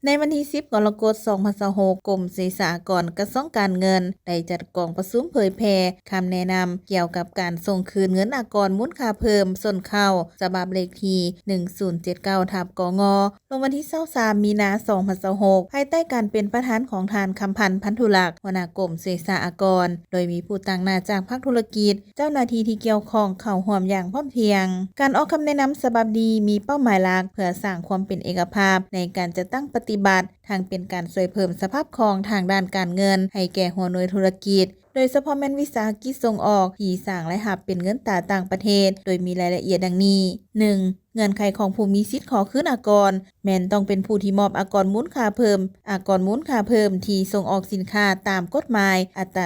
ในวันที่10กรกฎาคม2026กรมศิลปากรกระทรวงการเงินได้จัดกองประชุมเผยแพร่คำแนะนำเกี่ยวกับการส่งคืนเงินอากรมูลค่าเพิ่มส่วนเข้าฉบับเลขที่1079/กงลงวันที่23มีนาคม2026ภายใต้การเป็นประธานของทานคำพันธ์พันธุลักษณ์หัวหน้ากรมศิลปากรโดยมีผู้ตั้งหน้าจากภาคธุรกิจเจ้าหน้าที่ที่เกี่ยวข้องเข้าร่วมอย่างพร้อมเพรียงการออกคำแนะนำฉบับดีมีเป้าหมายหลักเพื่อสร้างความเป็นเอกภาพในการจัดตั้งปฏิบัติทางเป็นการช่วยเพิ่มสภาพคล่องทางด้านการเงินให้แก่หัวหน่วยธุรกิจโดยเฉพาะแม่นวิสาหกิจส่งออกที่สร้างและหับเป็นเงินตราต่างประเทศโดยมีรายละเอียดดังนี้ 1. เงื่อนไขของผู้มีสิทธิ์ขอคืนอากรแม้นต้องเป็นผู้ที่มอบอากรมูลค่าเพิ่มที่ส่งออกสินค้าตามกฎหมายอัตรา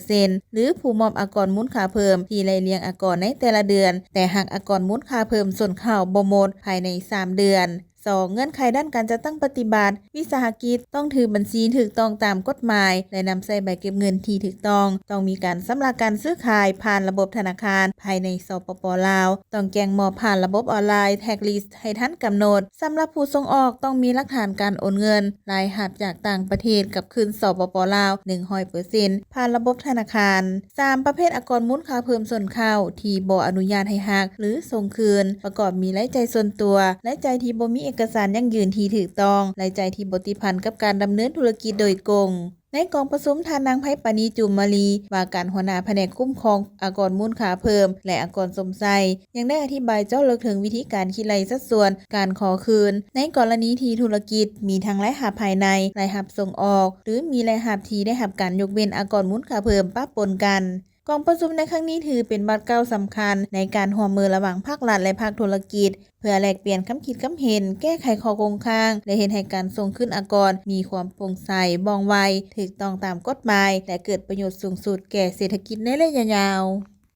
0%หรือผู้มอบอากรมูลค่าเพิ่มที่ไล่เลี้ยงอากรในแต่ละเดือนแต่หากอากรมูลค่าเพิ่มส่วนเข้าบ่หมดภายใน3 เดือน 2. เงื่อนไขด้านการจัดตั้งปฏิบัติวิสาหกิจต้องถือบัญชีถูกต้องตามกฎหมายและนำใส่ใบเก็บเงินที่ถูกต้องมีการชำระการซื้อขายผ่านระบบธนาคารภายในสปป.ลาวต้องแจ้งมอบผ่านระบบออนไลน์แท็กลิสต์ให้ทันกำหนดสำหรับผู้ส่งออกต้องมีหลักฐานการโอนเงินรายหับจากต่างประเทศกับคืนสปป.ลาว 100% ผ่านระบบธนาคาร 3. ประเภทอากรมูลค่าเพิ่มส่วนเข้าที่บ่อนุญาตให้หักหรือส่งคืนประกอบมีรายจ่ายส่วนตัวรายจ่ายที่บ่มีเอกสารยั่งยืนที่ถูกต้องรายจ่ายที่บ่ติดพันกับการดำเนินธุรกิจโดยตรงในกองประชุมท่านนางไพปณีจุมมาลีว่าการหัวหน้าแผนกคุ้มครองอากรมูลค่าเพิ่มและอากรสมใจยังได้อธิบายเจ้าลึกถึงวิธีการคิดรายสัดส่วนการขอคืนในกรณีที่ธุรกิจมีทั้งรายรับภายในรายรับส่งออกหรือมีรายรับที่ได้รับการยกเว้นอากรมูลค่าเพิ่มปะปนกันกองประชุมในครั้งนี้ถือเป็นบัตรเก้าสำคัญในการร่วมมือระหว่างภาครัฐและภาคธุรกิจเพื่อแลกเปลี่ยนคำคิดคำเห็นแก้ไขข้อคงค้างและเห็นให้การส่งขึ้นอากรมีความโปร่งใสว่องไวถูกต้องตามกฎหมายและเกิดประโยชน์สูงสุดแก่เศรษฐกิจในระยะยาว